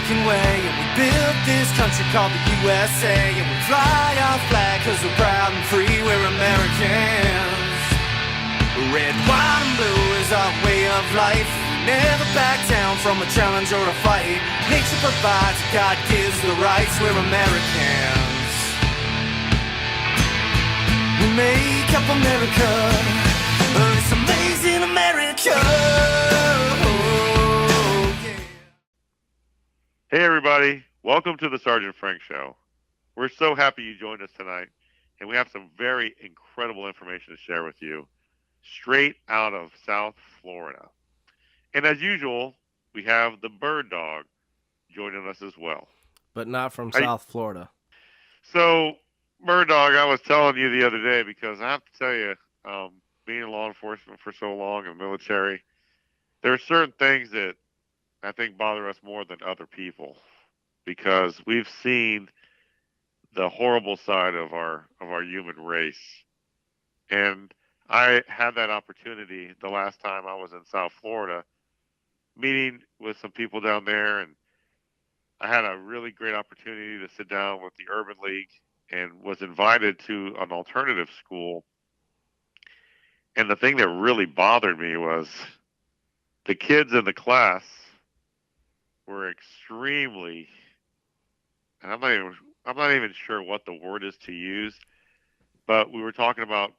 American way, and we built this country called the USA, and we fly our flag cause we're proud and free, we're Americans. Red, white, and blue is our way of life. We never back down from a challenge or a fight. Nature provides, God gives the rights, we're Americans. We make up America, it's amazing America. Hey everybody, welcome to the Sergeant Frank Show. We're so happy you joined us tonight, and we have some very incredible information to share with you, straight out of South Florida. And as usual, we have the Bird Dog joining us as well. But not from South Florida. So, Bird Dog, I was telling you the other day, because I have to tell you, being in law enforcement for so long and military, there are certain things that I think bother us more than other people, because we've seen the horrible side of our human race. And I had that opportunity the last time I was in South Florida, meeting with some people down there, and I had a really great opportunity to sit down with the Urban League and was invited to an alternative school. And the thing that really bothered me was the kids in the class were extremely, and I'm not even sure what the word is to use, but we were talking about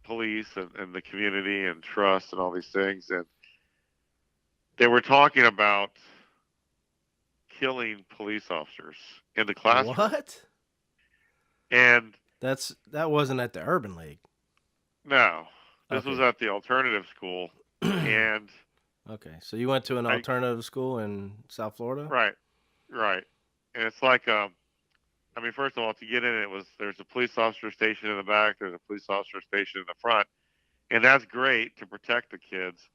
police and the community and trust and all these things, and they were talking about killing police officers in the classroom. What? And that wasn't at the Urban League. No, this was at the alternative school, and okay, so you went to an alternative school in South Florida? Right. And it's like, first of all, to get in, there's a police officer station in the back, there's a police officer station in the front, and that's great to protect the kids.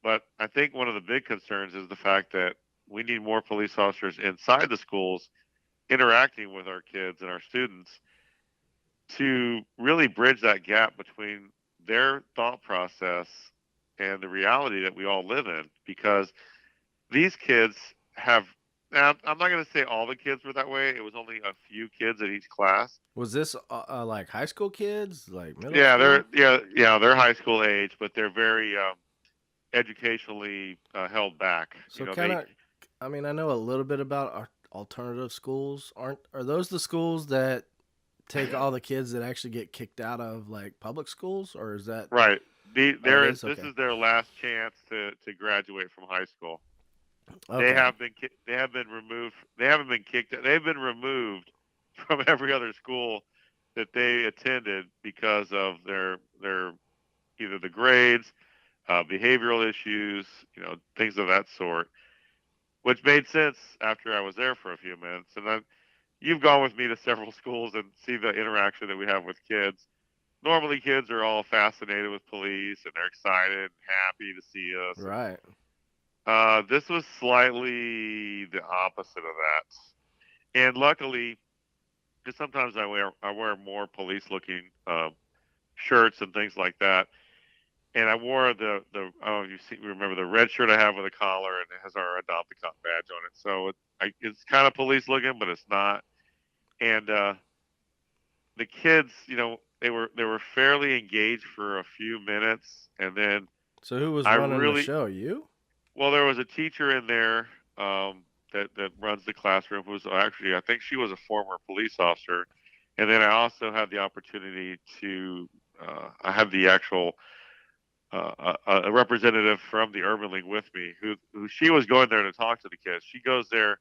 But I think one of the big concerns is the fact that we need more police officers inside the schools interacting with our kids and our students to really bridge that gap between their thought process and the reality that we all live in, because these kids have, now I'm not going to say all the kids were that way. It was only a few kids in each class. Was this like high school kids, like middle school? They're high school age, but they're very educationally held back. So I know a little bit about our alternative schools. Are those the schools that take all the kids that actually get kicked out of like public schools, or is that right? This is their last chance to graduate from high school. Okay. They have been removed. They haven't been kicked. They've been removed from every other school that they attended because of their either the grades, behavioral issues, things of that sort. Which made sense after I was there for a few minutes. And then you've gone with me to several schools and see the interaction that we have with kids. Normally, kids are all fascinated with police and they're excited and happy to see us. Right. This was slightly the opposite of that. And luckily, because sometimes I wear more police-looking shirts and things like that. And I wore the remember the red shirt I have with a collar, and it has our Adopt a Cop badge on it. So it's kind of police looking, but it's not. And the kids, they were fairly engaged for a few minutes, and then. So who was running the show? You? Well, there was a teacher in there that runs the classroom who's actually, I think she was a former police officer, and then I also had the opportunity to I had the actual. A representative from the Urban League with me, who she was going there to talk to the kids. She goes there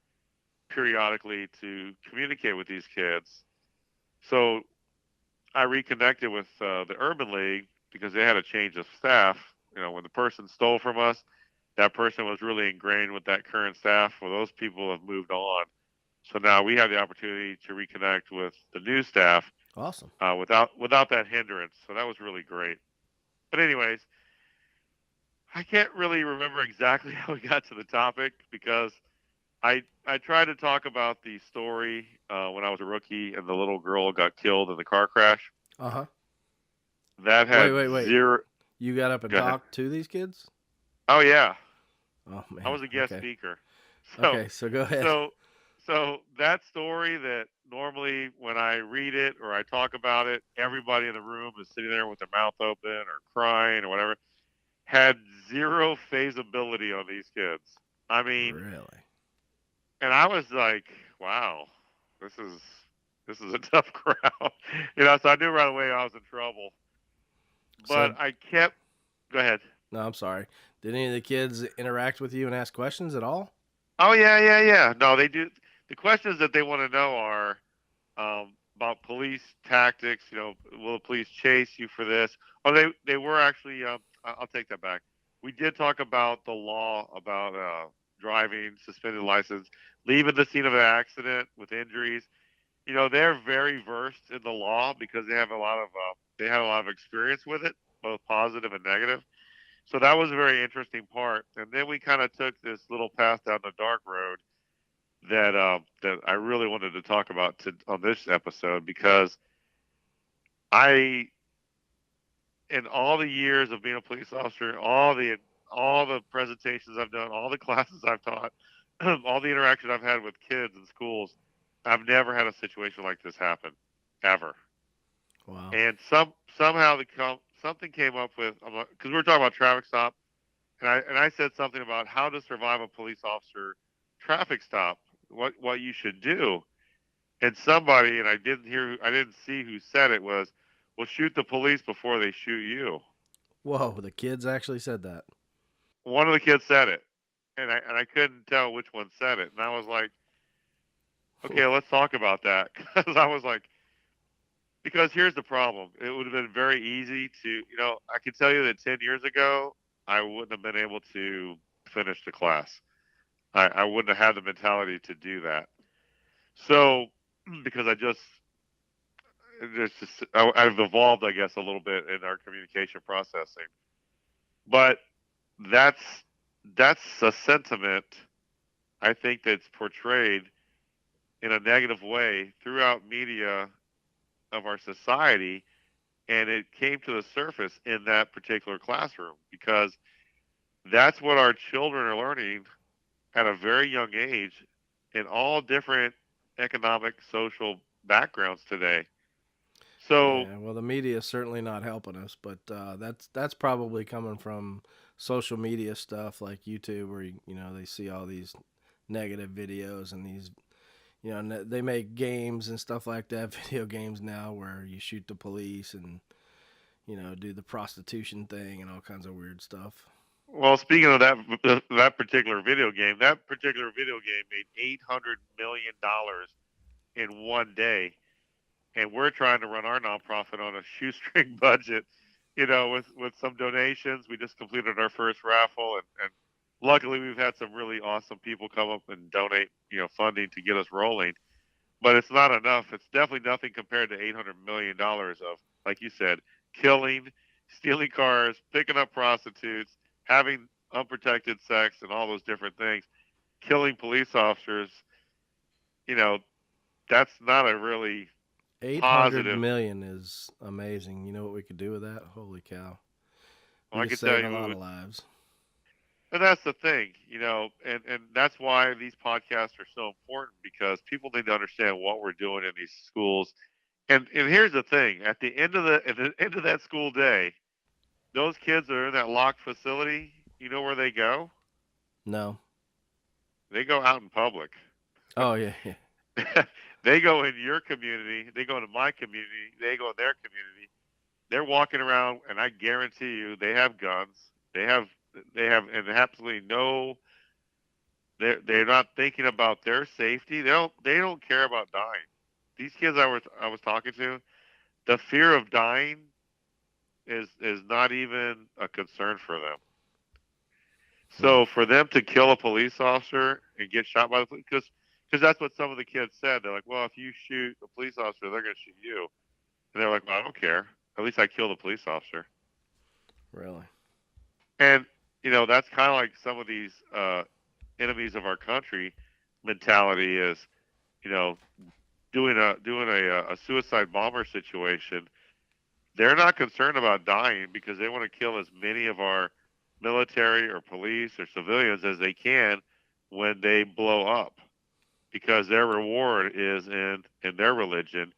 periodically to communicate with these kids. So I reconnected with the Urban League because they had a change of staff. When the person stole from us, that person was really ingrained with that current staff. Well, those people have moved on. So now we have the opportunity to reconnect with the new staff. Awesome. Without that hindrance. So that was really great. But anyways, I can't really remember exactly how we got to the topic, because I tried to talk about the story when I was a rookie and the little girl got killed in the car crash. Uh-huh. That had wait. zero. You got up and talked to these kids? Oh, yeah. Oh, man. I was a guest speaker. So, Okay, so go ahead. so, so that story that normally when I read it or I talk about it, everybody in the room is sitting there with their mouth open or crying or whatever, had zero phasability on these kids. I mean, Really? and I was like, wow, this is this is a tough crowd. So I knew right away I was in trouble. So But I kept go ahead. no, I'm sorry. Did any of the kids interact with you and ask questions at all? Oh yeah, yeah, yeah. No, they do. The questions that they want to know are about police tactics. Will the police chase you for this? Oh, they were actually. I'll take that back. We did talk about the law about driving, suspended license, leaving the scene of an accident with injuries. They're very versed in the law because they had a lot of experience with it, both positive and negative. So that was a very interesting part. And then we kind of took this little path down the dark road that I really wanted to talk about on this episode because I, in all the years of being a police officer, all the presentations I've done, all the classes I've taught, all the interaction I've had with kids in schools, I've never had a situation like this happen, ever. Wow. And somehow something came up with because we were talking about traffic stop, and I said something about how to survive a police officer traffic stop, what you should do, and somebody, and I didn't see who said it was, well, shoot the police before they shoot you. Whoa, the kids actually said that. One of the kids said it, and I couldn't tell which one said it, and I was like, okay, let's talk about that because I was like, because here's the problem. It would have been very easy to, I can tell you that 10 years ago, I wouldn't have been able to finish the class. I wouldn't have had the mentality to do that. So, because I've evolved, I guess, a little bit in our communication processing. But that's a sentiment I think that's portrayed in a negative way throughout media of our society, and it came to the surface in that particular classroom because that's what our children are learning at a very young age in all different economic, social backgrounds today. So, Yeah, well, the media is certainly not helping us, but that's probably coming from social media stuff like YouTube, where they see all these negative videos and these they make games and stuff like that, video games now where you shoot the police and do the prostitution thing and all kinds of weird stuff. well, speaking of that particular video game made $800 million in one day, and we're trying to run our nonprofit on a shoestring budget. With some donations, we just completed our first raffle, and luckily we've had some really awesome people come up and donate, funding to get us rolling. But it's not enough. It's definitely nothing compared to $800 million of, like you said, killing, stealing cars, picking up prostitutes, having unprotected sex, and all those different things. Killing police officers. You know, that's not a really 800 positive. million is amazing. You know what we could do with that? Holy cow. Well, We I could can tell save a you, lot of lives. and that's the thing, and that's why these podcasts are so important because people need to understand what we're doing in these schools. And here's the thing: at the end of that school day, those kids that are in that locked facility, you know where they go? No. They go out in public. Oh, yeah, yeah. They go in your community. They go into my community. They go in their community. They're walking around, and I guarantee you, they have guns. They have and absolutely no. They're not thinking about their safety. They don't care about dying. These kids I was talking to, the fear of dying is not even a concern for them. Hmm. So for them to kill a police officer and get shot by the police, because that's what some of the kids said. They're like, well, if you shoot a police officer, they're going to shoot you. And they're like, well, I don't care. At least I killed a police officer. Really? And that's kind of like some of these enemies of our country mentality is, you know, doing a suicide bomber situation. They're not concerned about dying because they want to kill as many of our military or police or civilians as they can when they blow up, because their reward is in their religion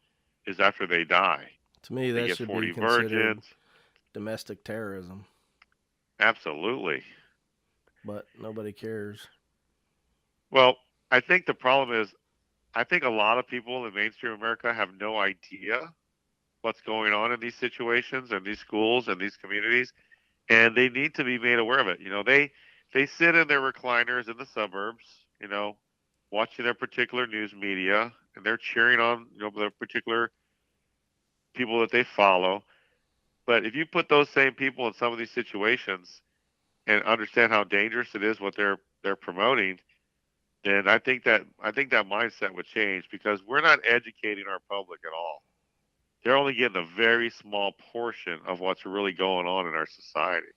is after they die. To me, They that get should be 40 considered virgins. domestic terrorism, Absolutely. but nobody cares. Well, I think the problem is, I think a lot of people in mainstream America have no idea what's going on in these situations and these schools and these communities, and they need to be made aware of it. They sit in their recliners in the suburbs, watching their particular news media, and they're cheering on their particular people that they follow. But if you put those same people in some of these situations and understand how dangerous it is what they're promoting, then I think that mindset would change, because we're not educating our public at all. They're only getting a very small portion of what's really going on in our society,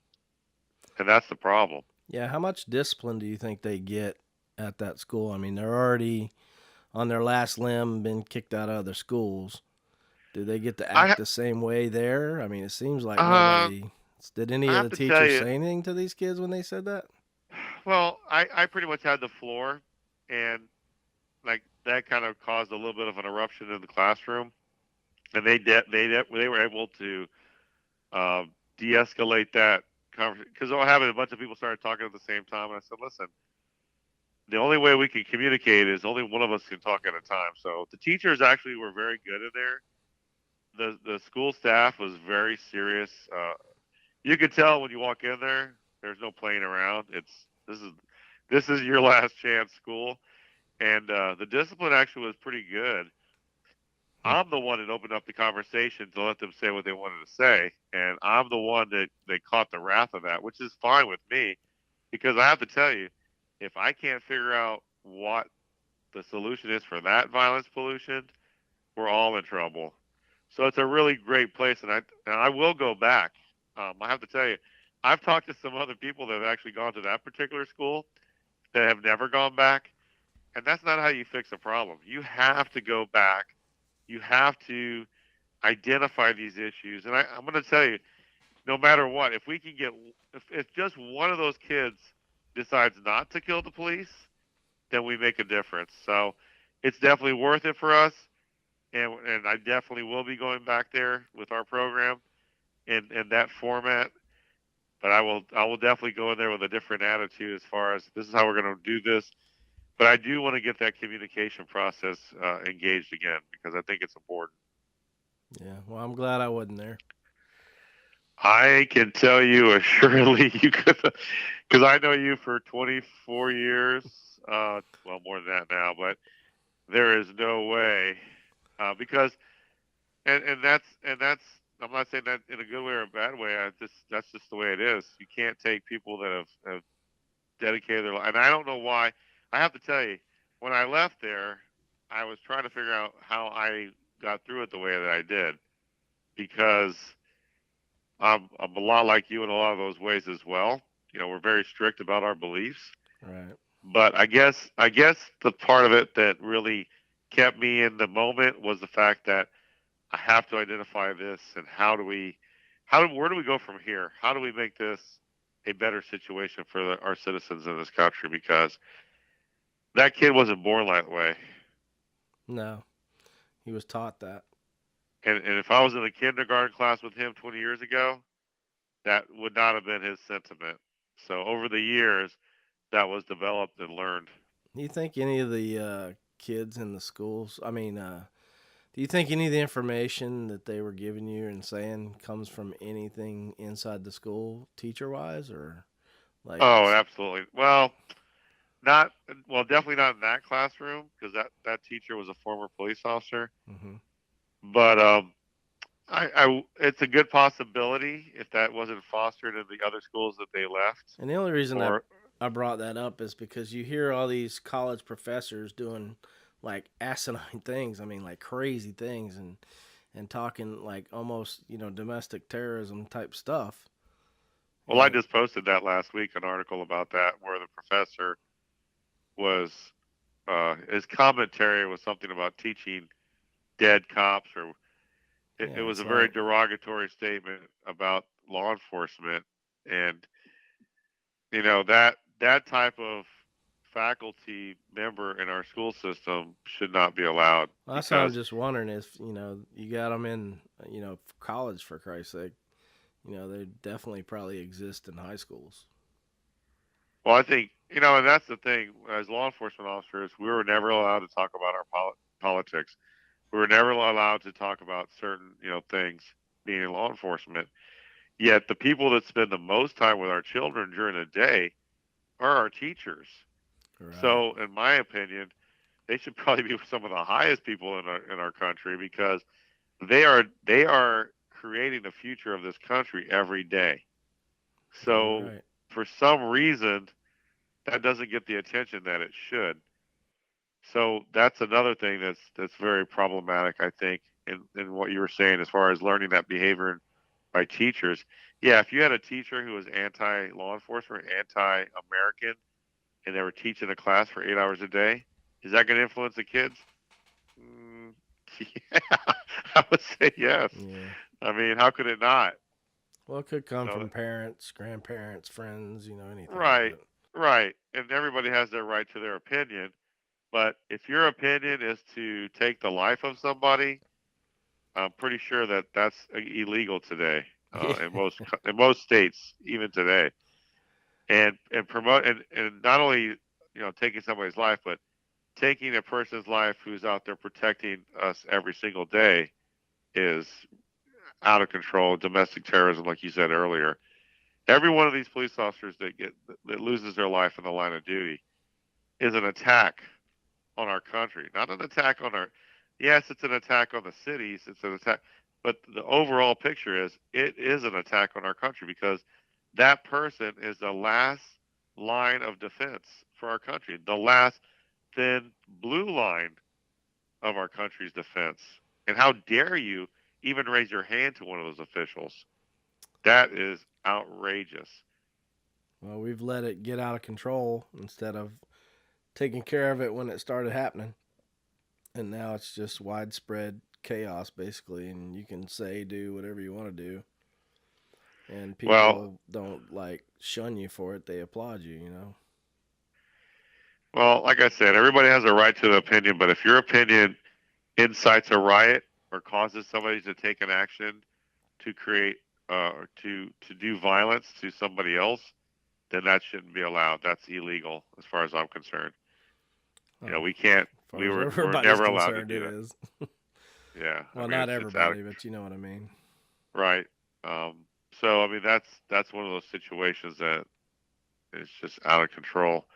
and that's the problem. Yeah, how much discipline do you think they get at that school? I mean, they're already on their last limb, been kicked out of other schools. Do they get to I act the same way there? I mean, it seems like um nobody. Did any I of have the to tell teachers you, say anything to these kids when they said that? well, I pretty much had the floor, and like that kind of caused a little bit of an eruption in the classroom, and they were able to de-escalate that conversation, because what happened, a bunch of people started talking at the same time, and I said, listen, the only way we can communicate is only one of us can talk at a time. So the teachers actually were very good in there. The school staff was very serious. You could tell when you walk in there, there's no playing around. This is your last chance school, and the discipline actually was pretty good. I'm the one that opened up the conversation to let them say what they wanted to say, and I'm the one that caught the wrath of that, which is fine with me, because I have to tell you, if I can't figure out what the solution is for that violence pollution, we're all in trouble. So it's a really great place, and I will go back. I have to tell you, I've talked to some other people that have actually gone to that particular school that have never gone back, and that's not how you fix a problem. You have to go back. You have to identify these issues, and I'm going to tell you, no matter what, if we can get, if just one of those kids decides not to kill the police, then we make a difference. So it's definitely worth it for us, and I definitely will be going back there with our program in that format. But I will definitely go in there with a different attitude, as far as this is how we're going to do this. But I do want to get that communication process engaged again, because I think it's important. Yeah, well, I'm glad I wasn't there. I can tell you assuredly you could, because I know you for 24 years. Well, more than that now, but there is no way, because and that's I'm not saying that in a good way or a bad way. That's just the way it is. You can't take people that have dedicated their life, and I don't know why. I have to tell you, when I left there, I was trying to figure out how I got through it the way that I did, because I'm a lot like you in a lot of those ways as well. We're very strict about our beliefs, Right. but I guess the part of it that really kept me in the moment was the fact that I have to identify this, and where do we go from here? How do we make this a better situation for our citizens in this country? Because that kid wasn't born that way, No, he was taught that. and if I was in a kindergarten class with him 20 years ago, that would not have been his sentiment. So over the years, that was developed and learned. Do you think any of the kids in the schools? I mean, do you think any of the information that they were giving you and saying comes from anything inside the school, teacher wise, or like? Oh, absolutely. Well, not well, definitely not in that classroom, because that teacher was a former police officer. Hmm. But it's a good possibility if that wasn't fostered in the other schools that they left. And the only reason I Or I brought that up is because you hear all these college professors doing like asinine things. I mean, like crazy things, and talking like almost domestic terrorism type stuff. well, I And just posted that last week, an article about that, where the professor was his commentary was something about teaching dead cops, or it yeah, was it's a very like derogatory statement about law enforcement, and that type of faculty member in our school system should not be allowed Well, that's what I'm because, just wondering if you got them in college, for Christ's sake. They definitely probably exist in high schools. well, I think, and that's the thing. As law enforcement officers, we were never allowed to talk about our politics. We were never allowed to talk about certain, things being in law enforcement. Yet the people that spend the most time with our children during the day are our teachers. Right. So, in my opinion, they should probably be some of the highest people in our country because they are creating the future of this country every day. So, Right. for some reason, that doesn't get the attention that it should. So that's another thing that's very problematic, I think, in what you were saying as far as learning that behavior by teachers. Yeah, if you had a teacher who was anti-law enforcement, anti-American, and they were teaching a class for 8 hours a day, is that going to influence the kids? Mm, yeah, I would say yes. Yeah. I mean, how could it not? Well, it could come So, from parents, grandparents, friends, anything. right, But right. And everybody has their right to their opinion. But if your opinion is to take the life of somebody, I'm pretty sure that that's illegal today yeah. in most states, even today. And promote and not only taking somebody's life, but taking a person's life who's out there protecting us every single day is out of control. Domestic terrorism, like you said earlier. Every one of these police officers that loses their life in the line of duty is an attack on our country, not an attack on our. Yes, it's an attack on the cities. It's an attack, but the overall picture is it is an attack on our country because that person is the last line of defense for our country, the last thin blue line of our country's defense. And how dare you even raise your hand to one of those officials? That is outrageous. Well, we've let it get out of control instead of taking care of it when it started happening. And now it's just widespread chaos, basically. And you can do whatever you want to do. And people don't shun you for it. They applaud you. Well, like I said, everybody has a right to the opinion, but if your opinion incites a riot or causes somebody to take an action to create or to do violence to somebody else, then that shouldn't be allowed. That's illegal as far as I'm concerned. We can't. We're never allowed to do that. Is. Yeah. Well, not everybody, but you know what I mean. Right. So I mean that's one of those situations that is just out of control.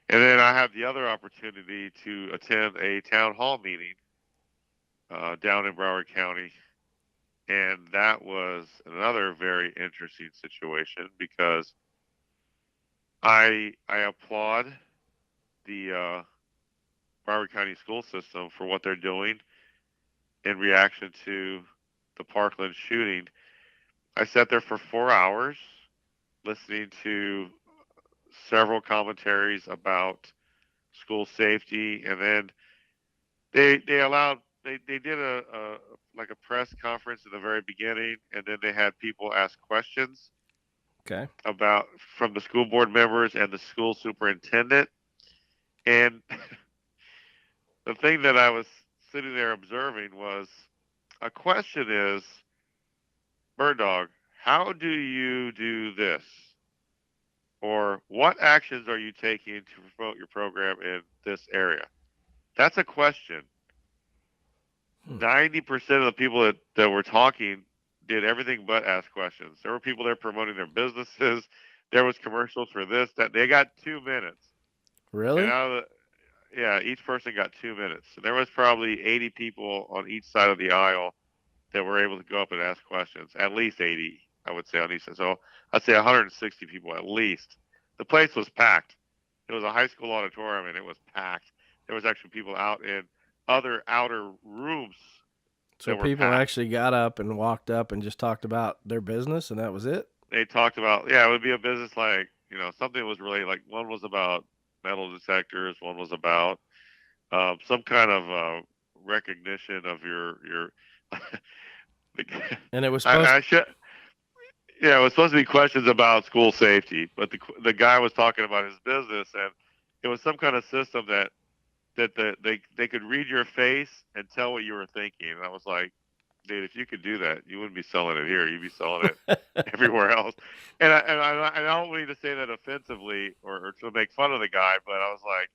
And then I had the other opportunity to attend a town hall meeting down in Broward County, and that was another very interesting situation because I applaud the Broward County school system for what they're doing in reaction to the Parkland shooting. I sat there for 4 hours listening to several commentaries about school safety, and then they did a like a press conference in the very beginning, and then they had people ask questions about from the school board members and the school superintendent. And the thing that I was sitting there observing was a question is, Bird Dog, how do you do this? Or what actions are you taking to promote your program in this area? That's a question. 90% of the people that were talking did everything but ask questions. There were people there promoting their businesses. There was commercials for this, that. They got 2 minutes. Really? And each person got 2 minutes. So there was probably 80 people on each side of the aisle that were able to go up and ask questions. At least 80, I would say, on each side. So I'd say 160 people at least. The place was packed. It was a high school auditorium, and it was packed. There was actually people out in other outer rooms. So people actually got up and walked up and just talked about their business, and that was it? They talked about, it would be a business like, something was really like, one was about metal detectors, one was about some kind of recognition of your and it was supposed it was supposed to be questions about school safety, but the guy was talking about his business, and it was some kind of system they could read your face and tell what you were thinking. And I was like, dude, if you could do that, you wouldn't be selling it here. You'd be selling it everywhere else. And I don't mean to say that offensively or to make fun of the guy, but I was like,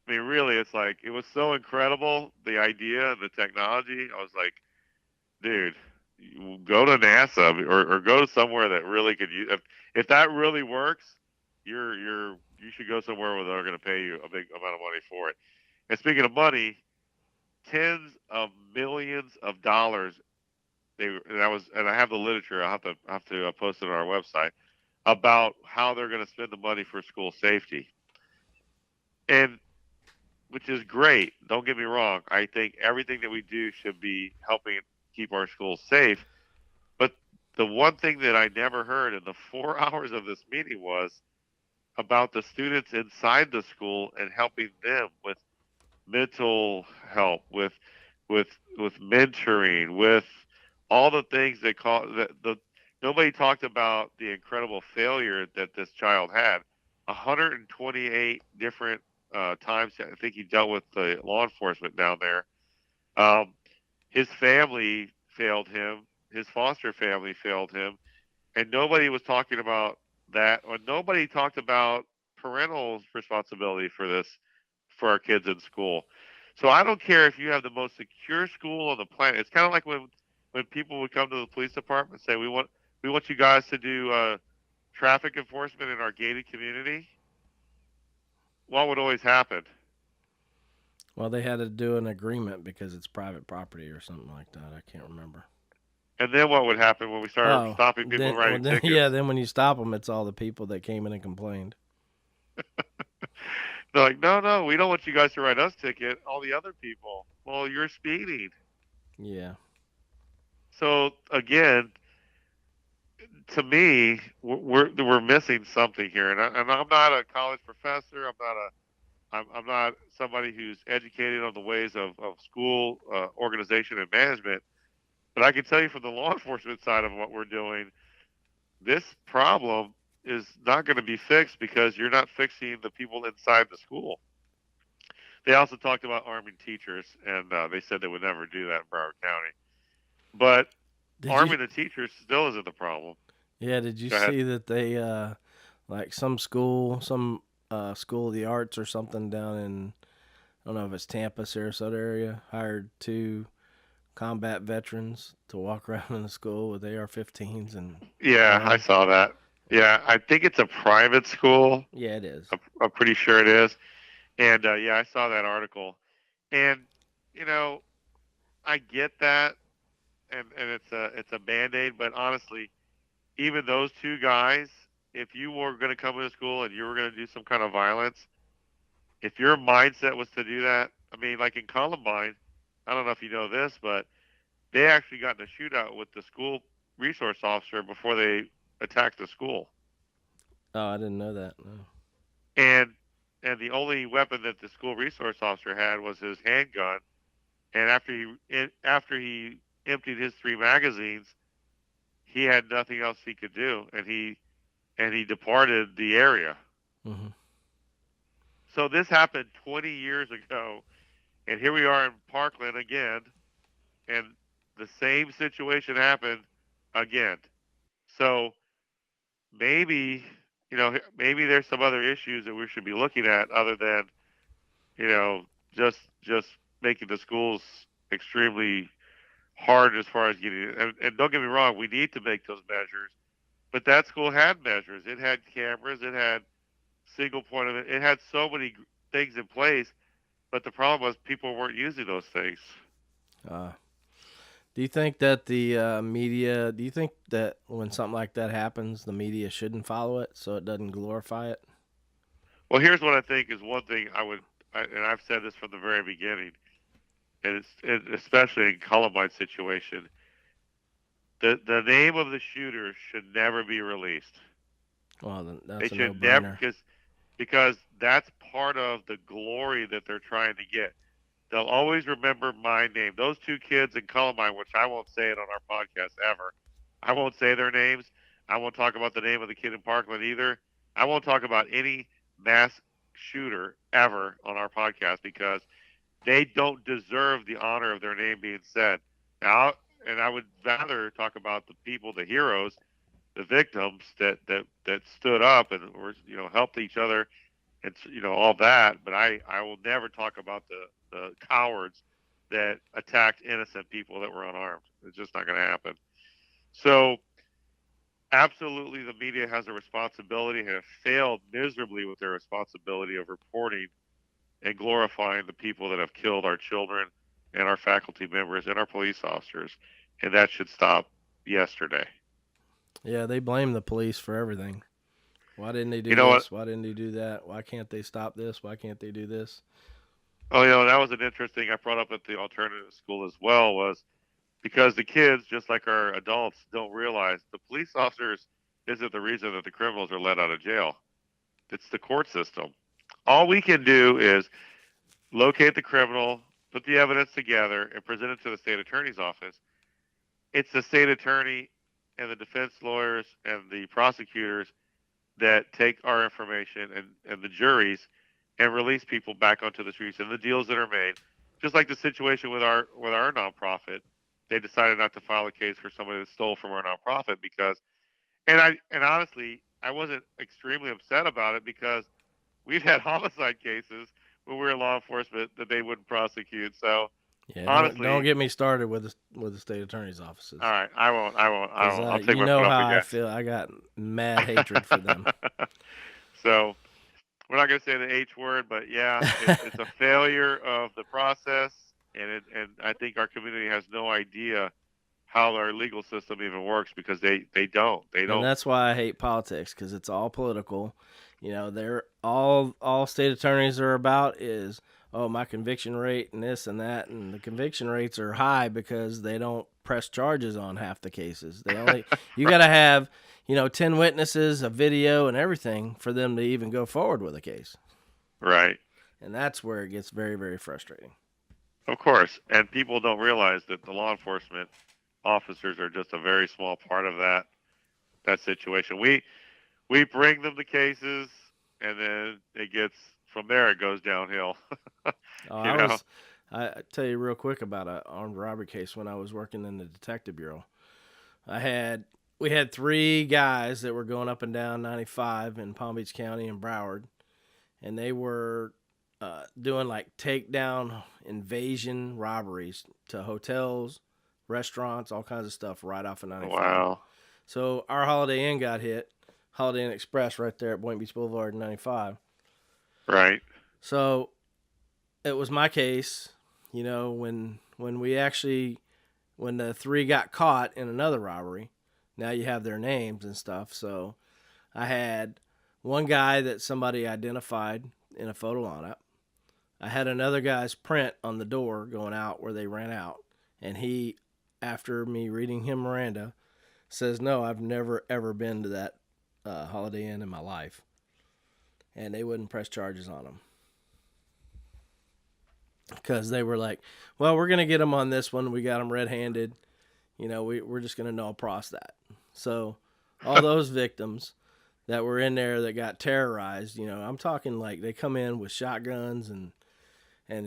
I mean, really, it's like it was so incredible, the idea and the technology. I was like, dude, you go to NASA or go to somewhere that really could use. If that really works, you should go somewhere where they're going to pay you a big amount of money for it. And speaking of money, tens of millions of dollars. And I have the literature. I have to post it on our website about how they're going to spend the money for school safety, and which is great. Don't get me wrong. I think everything that we do should be helping keep our schools safe. But the one thing that I never heard in the 4 hours of this meeting was about the students inside the school and helping them with mental help, with mentoring, with all the things they call that the nobody talked about the incredible failure that this child had. 128 different times I think he dealt with the law enforcement down there. Um, his family failed him. His foster family failed him, and nobody was talking about that, or nobody talked about parental responsibility for this for our kids in school. So I don't care if you have the most secure school on the planet. It's kind of like when people would come to the police department and say we want you guys to do traffic enforcement in our gated community. What would always happen? Well, they had to do an agreement because it's private property or something like that. I can't remember. And then what would happen when we started Oh, stopping people then, writing tickets? yeah, then when you stop them, it's all the people that came in and complained. They're like, no, we don't want you guys to write us ticket. All the other people. Well, you're speeding. Yeah. So again, to me, we're missing something here, and I'm not a college professor. I'm not somebody who's educated on the ways of school organization and management. But I can tell you from the law enforcement side of what we're doing, this problem is not going to be fixed because you're not fixing the people inside the school. They also talked about arming teachers, and they said they would never do that in Broward County. But arming the teachers still isn't the problem. Yeah, did you see that they like some school of the arts or something down in, I don't know if it's Tampa, Sarasota area, hired 2 combat veterans to walk around in the school with AR-15s and. Yeah, I saw that. Yeah, I think it's a private school. Yeah, it is. I'm pretty sure it is. And yeah, I saw that article. And I get that, and it's a band-aid. But honestly, even those 2 guys, if you were going to come into school and you were going to do some kind of violence, if your mindset was to do that, I mean, like in Columbine, I don't know if you know this, but they actually got in a shootout with the school resource officer before they attacked the school. Oh, I didn't know that. No. And the only weapon that the school resource officer had was his handgun. And after he emptied his 3 magazines, he had nothing else he could do, and he departed the area. Mm-hmm. So this happened 20 years ago, and here we are in Parkland again, and the same situation happened again. So maybe there's some other issues that we should be looking at other than just making the schools extremely hard as far as getting it. And don't get me wrong, we need to make those measures, but that school had measures. It had cameras. It had single point of it. It had so many things in place, but the problem was people weren't using those things. Do you think that the media? Do you think that when something like that happens, the media shouldn't follow it so it doesn't glorify it? Well, here's what I think is one thing and I've said this from the very beginning, and especially in Columbine's situation, the name of the shooter should never be released. Well, that's they a should no-brainer. never, because that's part of the glory that they're trying to get. They'll always remember my name. Those 2 kids in Columbine, which I won't say it on our podcast ever. I won't say their names. I won't talk about the name of the kid in Parkland either. I won't talk about any mass shooter ever on our podcast because they don't deserve the honor of their name being said. Now, and I would rather talk about the people, the heroes, the victims that stood up and were helped each other and all that. But I will never talk about the cowards that attacked innocent people that were unarmed. It's just not going to happen. So absolutely, the media has a responsibility and have failed miserably with their responsibility of reporting and glorifying the people that have killed our children and our faculty members and our police officers. And that should stop yesterday. Yeah, they blame the police for everything. Why didn't they do You know this? what? Why didn't they do that? Why can't they stop this? Why can't they do this? Oh, that was an interesting I brought up at the alternative school as well, was because the kids, just like our adults, don't realize the police officers isn't the reason that the criminals are let out of jail. It's the court system. All we can do is locate the criminal, put the evidence together, and present it to the state attorney's office. It's the state attorney and the defense lawyers and the prosecutors that take our information and the juries and release people back onto the streets and the deals that are made. Just like the situation with our nonprofit, they decided not to file a case for somebody that stole from our nonprofit because, and honestly, I wasn't extremely upset about it because we've had homicide cases when we were in law enforcement that they wouldn't prosecute. So Yeah, honestly, don't get me started with the state attorney's offices. All right, I won't. I'll take my know foot off how the I gas. feel. I got mad hatred for them. So we're not going to say the H word, but yeah, it's a failure of the process, and I think our community has no idea how our legal system even works because they don't. And that's why I hate politics, because it's all political. They're all state attorneys are about is, oh, my conviction rate and this and that, and the conviction rates are high because they don't press charges on half the cases. They only you got to have 10 witnesses, a video, and everything for them to even go forward with a case. Right. And that's where it gets very, very frustrating. Of course, and people don't realize that the law enforcement officers are just a very small part of that situation. We bring them the cases, and then it gets from there. It goes downhill. I tell you real quick about an armed robbery case when I was working in the detective bureau. We had 3 guys that were going up and down 95 in Palm Beach County and Broward, and they were doing like takedown invasion robberies to hotels, restaurants, all kinds of stuff right off of 95. Wow. So our Holiday Inn got hit, Holiday Inn Express right there at Boynton Beach Boulevard in 95. Right. So it was my case, when the 3 got caught in another robbery, now you have their names and stuff. So I had one guy that somebody identified in a photo lineup. I had another guy's print on the door going out where they ran out. And he, after me reading him Miranda, says, no, I've never, ever been to that Holiday Inn in my life. And they wouldn't press charges on him. Because they were like, well, we're going to get him on this one. We got him red-handed. We're just going to null pros that. So all those victims that were in there that got terrorized, I'm talking like they come in with shotguns and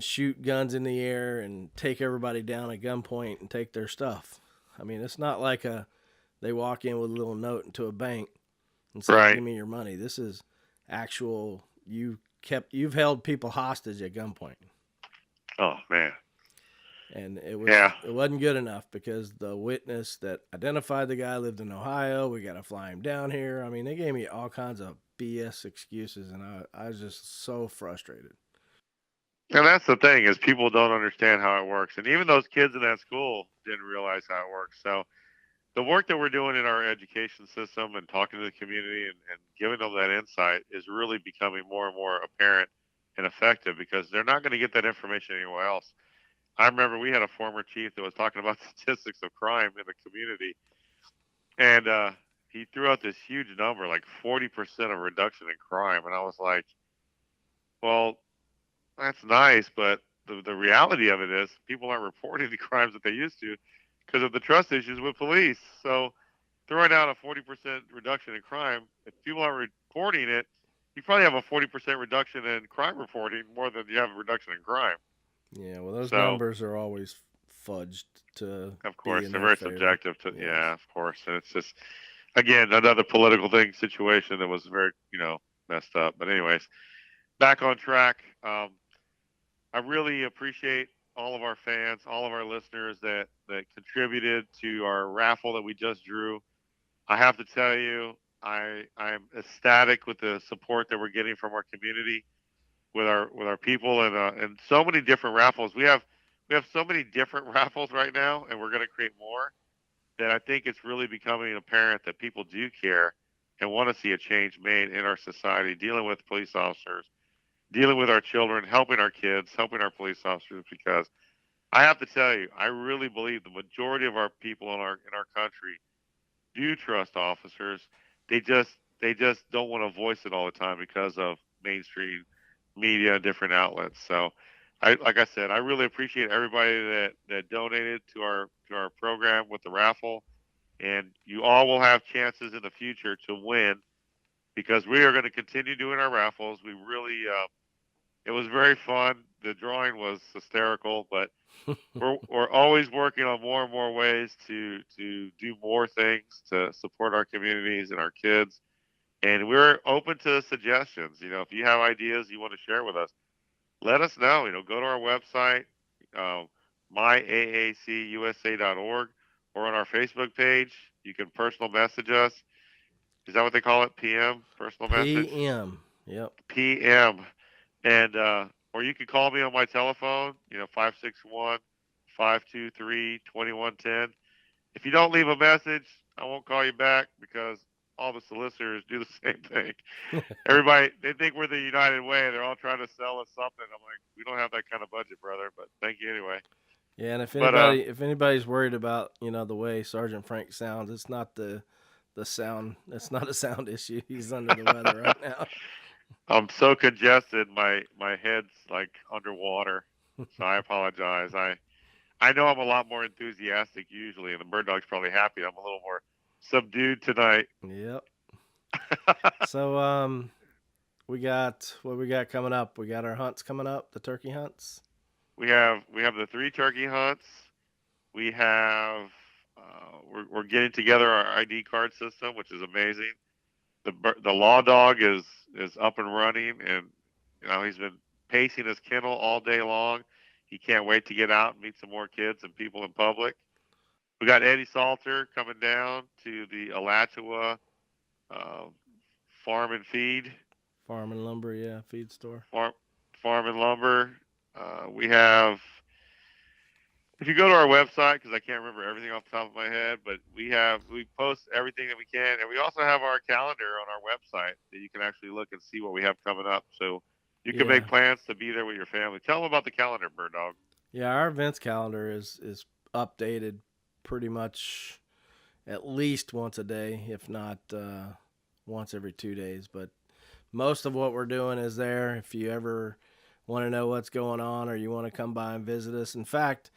shoot guns in the air and take everybody down at gunpoint and take their stuff. I mean, it's not like they walk in with a little note into a bank and say, right. Give me your money. This is actual, you've held people hostage at gunpoint. Oh, man. And it wasn't good enough because the witness that identified the guy lived in Ohio. We got to fly him down here. I mean, they gave me all kinds of BS excuses, and I was just so frustrated. And that's the thing is people don't understand how it works. And even those kids in that school didn't realize how it works. So the work that we're doing in our education system and talking to the community and giving them that insight is really becoming more and more apparent and effective because they're not going to get that information anywhere else. I remember we had a former chief that was talking about statistics of crime in the community. And he threw out this huge number, like 40% of reduction in crime. And I was like, well, that's nice, but the reality of it is people aren't reporting the crimes that they used to because of the trust issues with police. So throwing out a 40% reduction in crime, if people aren't reporting it, you probably have a 40% reduction in crime reporting more than you have a reduction in crime. Yeah, well, those So, numbers are always fudged to of be course, in they're their very favor. subjective to, Yes. yeah, of course. And it's just, again, another political situation that was very, messed up. But, anyways, back on track. I really appreciate all of our fans, all of our listeners that contributed to our raffle that we just drew. I have to tell you, I'm ecstatic with the support that we're getting from our community, with our people, and so many different raffles. We have so many different raffles right now, and we're going to create more. That I think it's really becoming apparent that people do care and want to see a change made in our society, dealing with police officers, dealing with our children, helping our kids, helping our police officers. Because I have to tell you, I really believe the majority of our people in our country do trust officers. They just don't want to voice it all the time because of mainstream media and different outlets. So, like I said, I really appreciate everybody that donated to our program with the raffle, and you all will have chances in the future to win because we are going to continue doing our raffles. We really, it was very fun. The drawing was hysterical, but we're always working on more and more ways to do more things to support our communities and our kids. And we're open to suggestions. If you have ideas you want to share with us, let us know. Go to our website, uh, myaacusa.org, or on our Facebook page. You can personal message us. Is that what they call it? PM, personal message? PM. Yep. PM. And, or you can call me on my telephone, 561-523-2110. If you don't leave a message, I won't call you back because all the solicitors do the same thing. Everybody, they think we're the United Way. They're all trying to sell us something. I'm like, we don't have that kind of budget, brother. But thank you anyway. Yeah, and if But anybody's worried about the way Sergeant Frank sounds, it's not the sound. It's not a sound issue. He's under the weather right now. I'm so congested. My head's like underwater. So I apologize. I know I'm a lot more enthusiastic usually, and the bird dog's probably happy. I'm a little more subdued tonight. Yep. So we got what we got coming up. We got our hunts coming up, the turkey hunts. We have the 3 turkey hunts. We have we're getting together our ID card system, which is amazing. The law dog is up and running, and he's been pacing his kennel all day long. He can't wait to get out and meet some more kids and people in public. We got Eddie Salter coming down to the Alachua uh, Farm and Feed, Farm and lumber, yeah, feed store. Farm and Lumber. We have, if you go to our website, because I can't remember everything off the top of my head, but we post everything that we can, and we also have our calendar on our website that you can actually look and see what we have coming up. So you can Yeah. make plans to be there with your family. Tell them about the calendar, Bird Dog. Yeah, our events calendar is updated pretty much at least once a day, if not once every 2 days. But most of what we're doing is there. If you ever want to know what's going on or you want to come by and visit us, in fact,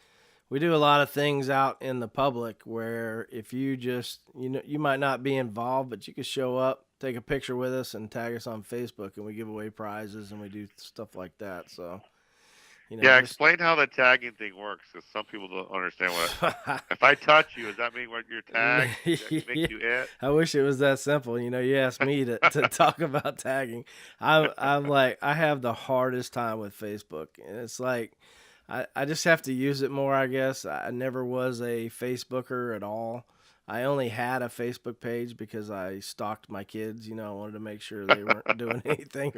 we do a lot of things out in the public where if you just you might not be involved, but you can show up, take a picture with us, and tag us on Facebook, and we give away prizes and we do stuff like that. So. Yeah, explain how the tagging thing works, because some people don't understand what. If I touch you, does that mean what you're tagged? Does that make you it? I wish it was that simple. You asked me to talk about tagging. I'm like, I have the hardest time with Facebook, and it's like I just have to use it more. I guess I never was a Facebooker at all. I only had a Facebook page because I stalked my kids. I wanted to make sure they weren't doing anything,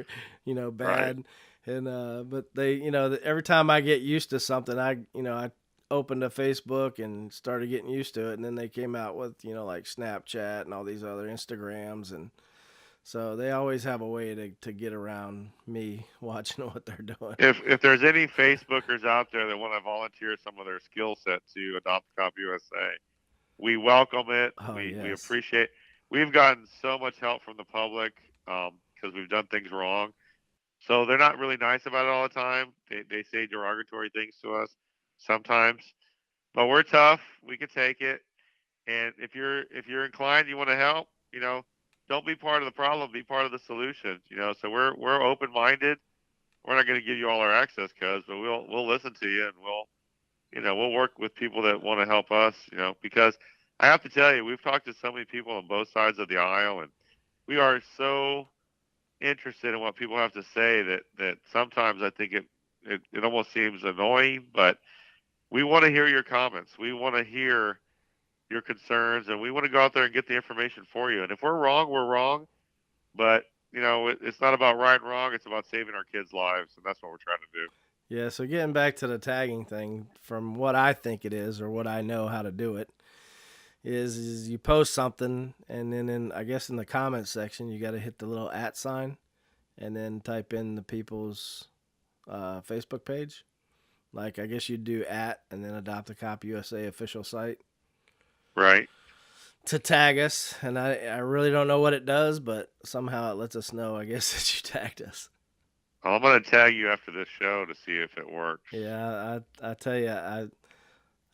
bad. Right. And but they, every time I get used to something, I opened a Facebook and started getting used to it, and then they came out with like Snapchat and all these other Instagrams, and so they always have a way to get around me watching what they're doing. If there's any Facebookers out there that want to volunteer some of their skill set to Adopt a Cop USA, we welcome it. Oh, we yes. appreciate. We've gotten so much help from the public because we've done things wrong. So they're not really nice about it all the time. They say derogatory things to us sometimes, but we're tough. We can take it. And if you're inclined, you want to help, don't be part of the problem. Be part of the solution. So we're open minded. We're not going to give you all our access codes, but we'll listen to you, and we'll work with people that want to help us. Because I have to tell you, we've talked to so many people on both sides of the aisle, and we are so interested in what people have to say that sometimes I think it almost seems annoying, but we want to hear your comments. We want to hear your concerns, and we want to go out there and get the information for you. And if we're wrong, we're wrong. But it's not about right and wrong. It's about saving our kids' lives, and that's what we're trying to do. Yeah, so getting back to the tagging thing, from what I think it is, or what I know how to do it, is you post something, and then I guess in the comments section, you got to hit the little @ sign, and then type in the people's Facebook page. Like, I guess you'd do @ and then Adopt a Cop USA official site. Right. To tag us, and I really don't know what it does, but somehow it lets us know, I guess, that you tagged us. I'm going to tag you after this show to see if it works. Yeah, I tell you,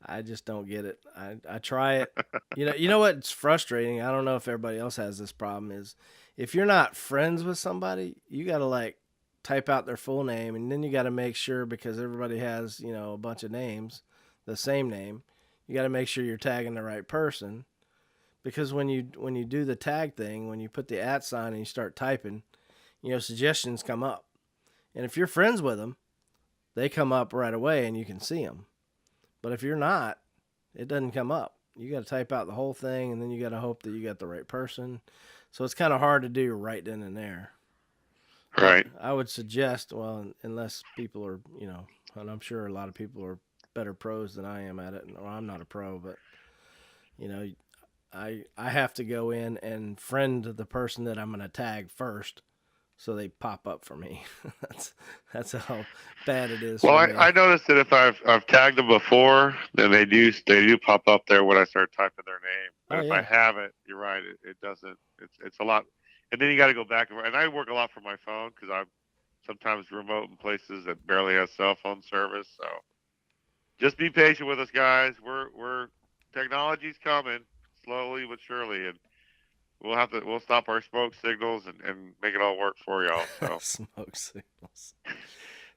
I just don't get it. I try it. You know what's frustrating? I don't know if everybody else has this problem, is if you're not friends with somebody, you got to like type out their full name, and then you got to make sure, because everybody has, a bunch of names, the same name, you got to make sure you're tagging the right person. Because when you do the tag thing, when you put the @ sign and you start typing, suggestions come up. And if you're friends with them, they come up right away and you can see them. But if you're not, it doesn't come up. You got to type out the whole thing, and then you got to hope that you got the right person. So it's kind of hard to do right then and there. Right. I would suggest, well, unless people are, and I'm sure a lot of people are better pros than I am at it. Well, I'm not a pro, but, I have to go in and friend the person that I'm going to tag first, so they pop up for me. that's how bad it is. Well, for me. I noticed that if I've tagged them before, then they do pop up there when I start typing their name. But if I haven't, you're right, it doesn't. It's a lot, and then you got to go back and I work a lot from my phone because I'm sometimes remote in places that barely have cell phone service. So just be patient with us, guys. We're technology's coming slowly but surely, and we'll stop our smoke signals and make it all work for y'all. So. Smoke signals.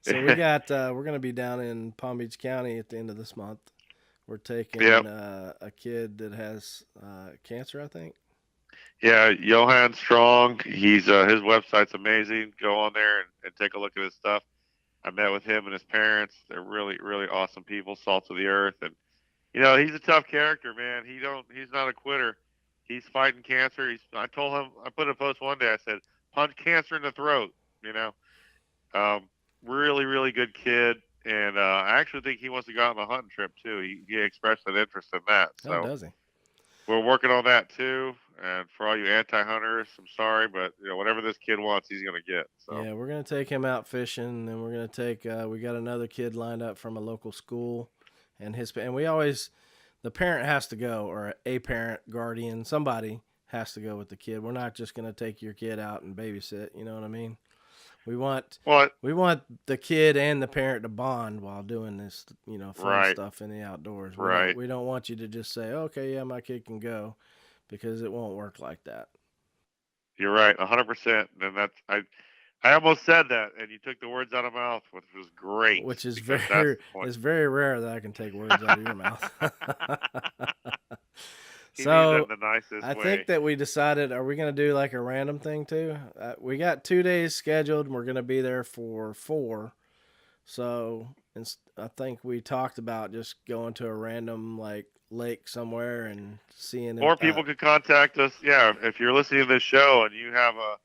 So we're going to be down in Palm Beach County at the end of this month. We're taking a kid that has cancer, I think. Yeah, Johan Strong. He's his website's amazing. Go on there and take a look at his stuff. I met with him and his parents. They're really, really awesome people, salt of the earth, and he's a tough character, man. He's not a quitter. He's fighting cancer. I told him, I put a post one day. I said, punch cancer in the throat. Really, really good kid, and I actually think he wants to go out on a hunting trip too. He expressed an interest in that. So does he? We're working on that too. And for all you anti-hunters, I'm sorry, but whatever this kid wants, he's gonna get. So. Yeah, we're gonna take him out fishing, and we're gonna take. We got another kid lined up from a local school, and the parent has to go, or a parent, guardian, somebody has to go with the kid. We're not just gonna take your kid out and babysit. You know what I mean? We want the kid and the parent to bond while doing this, fun stuff in the outdoors. We don't want you to just say, okay, yeah, my kid can go, because it won't work like that. You're right, 100%. And I almost said that, and you took the words out of my mouth, which was great. Which is very rare that I can take words out of your mouth. So the nicest I way. think that we decided, are we going to do like a random thing too? We got 2 days scheduled, and we're going to be there for 4. So I think we talked about just going to a random like lake somewhere and seeing. More people can contact us. Yeah, if you're listening to this show and you have a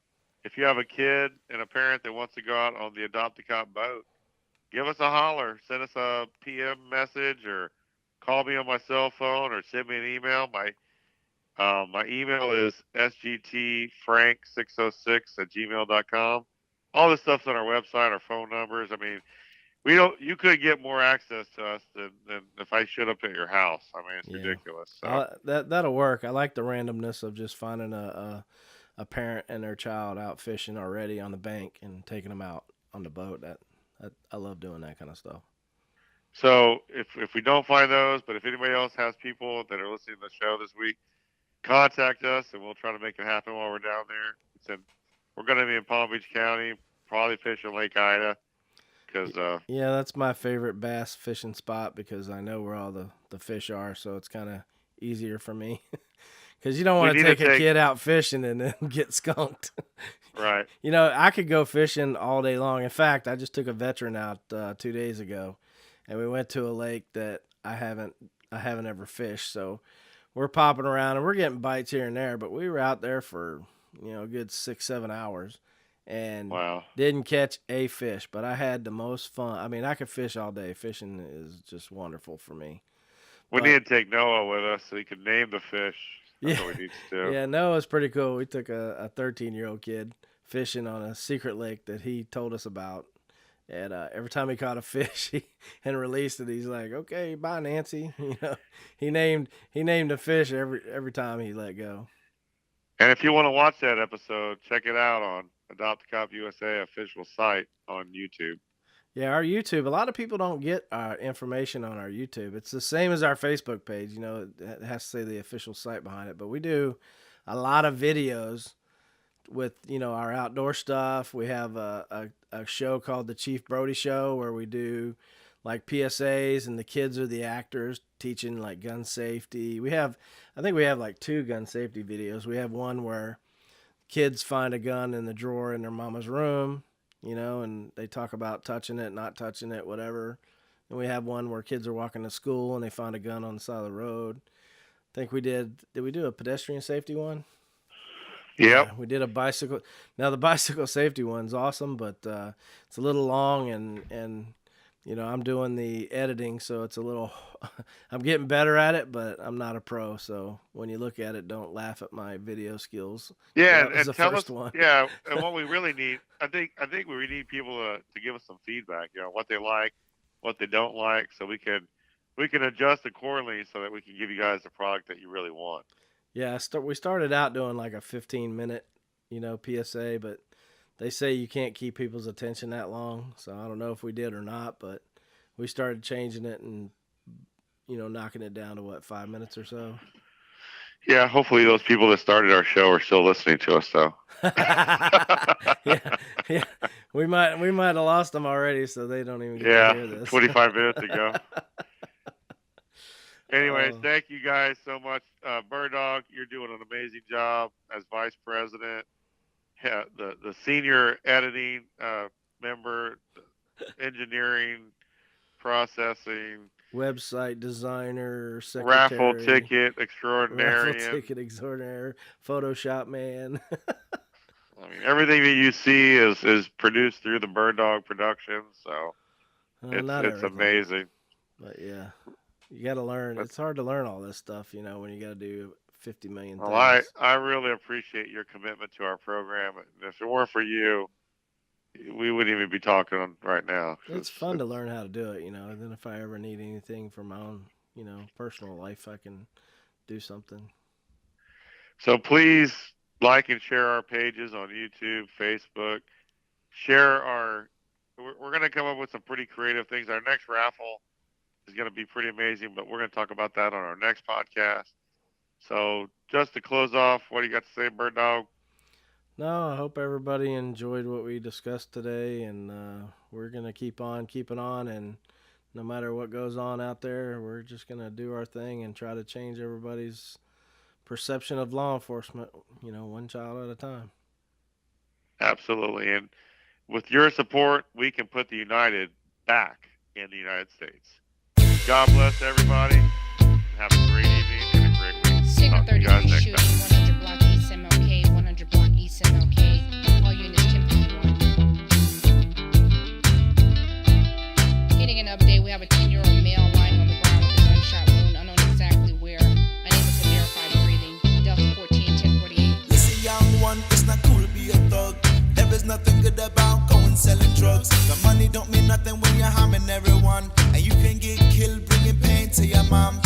kid and a parent that wants to go out on the Adopt a Cop boat, give us a holler. Send us a PM message or call me on my cell phone or send me an email. My email is sgtfrank606@gmail.com. All this stuff's on our website, our phone numbers. I mean, you could get more access to us than if I showed up at your house. I mean, it's ridiculous. So. That'll work. I like the randomness of just finding a parent and their child out fishing already on the bank and taking them out on the boat. I love doing that kind of stuff. So if we don't find those, but if anybody else has people that are listening to the show this week contact us, and we'll try to make it happen while we're down there. Said we're going to be in Palm Beach County, probably fishing Lake Ida, because yeah, that's my favorite bass fishing spot because I know where all the fish are, so it's kind of easier for me. Because you don't want to take a kid out fishing and then get skunked. Right. You know, I could go fishing all day long. In fact, I just took a veteran out 2 days ago, and we went to a lake that I haven't ever fished. So we're popping around and we're getting bites here and there, but we were out there for, you know, a good 6-7 hours and didn't catch a fish, but I had the most fun. I mean, I could fish all day. Fishing is just wonderful for me. We need to take Noah with us so he can name the fish. That's what we need to do. Yeah, Noah's pretty cool. We took a 13-year-old kid fishing on a secret lake that he told us about. And every time he caught a fish and released it, he's like, "Okay, bye, Nancy." You know, he named the fish every time he let go. And if you want to watch that episode, check it out on Adopt a Cop USA official site on YouTube. Yeah, our YouTube. A lot of people don't get our information on our YouTube. It's the same as our Facebook page. You know, it has to say the official site behind it. But we do a lot of videos with, you know, our outdoor stuff. We have a show called The Chief Brody Show where we do like PSAs and the kids are the actors teaching like gun safety. I think we have like 2 gun safety videos. We have one where kids find a gun in the drawer in their mama's room, you know, and they talk about touching it, not touching it, whatever. And we have one where kids are walking to school and they find a gun on the side of the road. I think did we do a pedestrian safety one? Yep. Yeah, we did a bicycle. Now the bicycle safety one's awesome, but it's a little long and you know, I'm doing the editing, so it's a little, I'm getting better at it, but I'm not a pro. So when you look at it, don't laugh at my video skills. Yeah, that was and the tell first us, one. yeah, and what we really need, I think we need people to give us some feedback, you know, what they like, what they don't like, so we can adjust accordingly so that we can give you guys the product that you really want. Yeah, we started out doing like a 15-minute, you know, PSA, but they say you can't keep people's attention that long, so I don't know if we did or not, but we started changing it and, you know, knocking it down to 5 minutes or so. Yeah, hopefully those people that started our show are still listening to us, though. yeah, we might have lost them already, so they don't even get to hear this. 25 minutes ago. Anyways, thank you guys so much. Bird Dog, you're doing an amazing job as vice president. Yeah, the senior editing member, engineering, processing, website designer, secretary, raffle ticket extraordinary, Photoshop man. I mean, everything that you see is produced through the Bird Dog production, so it's amazing. But yeah, you got to learn. It's hard to learn all this stuff, you know, when you got to do 50 million things. Well, I really appreciate your commitment to our program. And if it weren't for you, we wouldn't even be talking right now. It's fun to learn how to do it, you know. And then if I ever need anything for my own, you know, personal life, I can do something. So please like and share our pages on YouTube, Facebook. We're going to come up with some pretty creative things. Our next raffle is going to be pretty amazing, but we're going to talk about that on our next podcast. So just to close off, what do you got to say, Bird Dog? No, I hope everybody enjoyed what we discussed today, and we're going to keep on keeping on, and no matter what goes on out there, we're just going to do our thing and try to change everybody's perception of law enforcement, you know, one child at a time. Absolutely. And with your support, we can put the United back in the United States. God bless everybody. Have a great evening and a great week. Signal 33 shooting, 100 block East MLK, 100 block East MLK. All units 1051. Getting an update, we have a 10-year-old male lying on the ground with a gunshot wound, unknown exactly where. Unable to verify the breathing. Delta 14, 1048. Listen, young one, it's not cool to be a thug. There is nothing good about going selling drugs. The money don't mean nothing when you're harming everyone. And you can get killed bringing pain to your mom.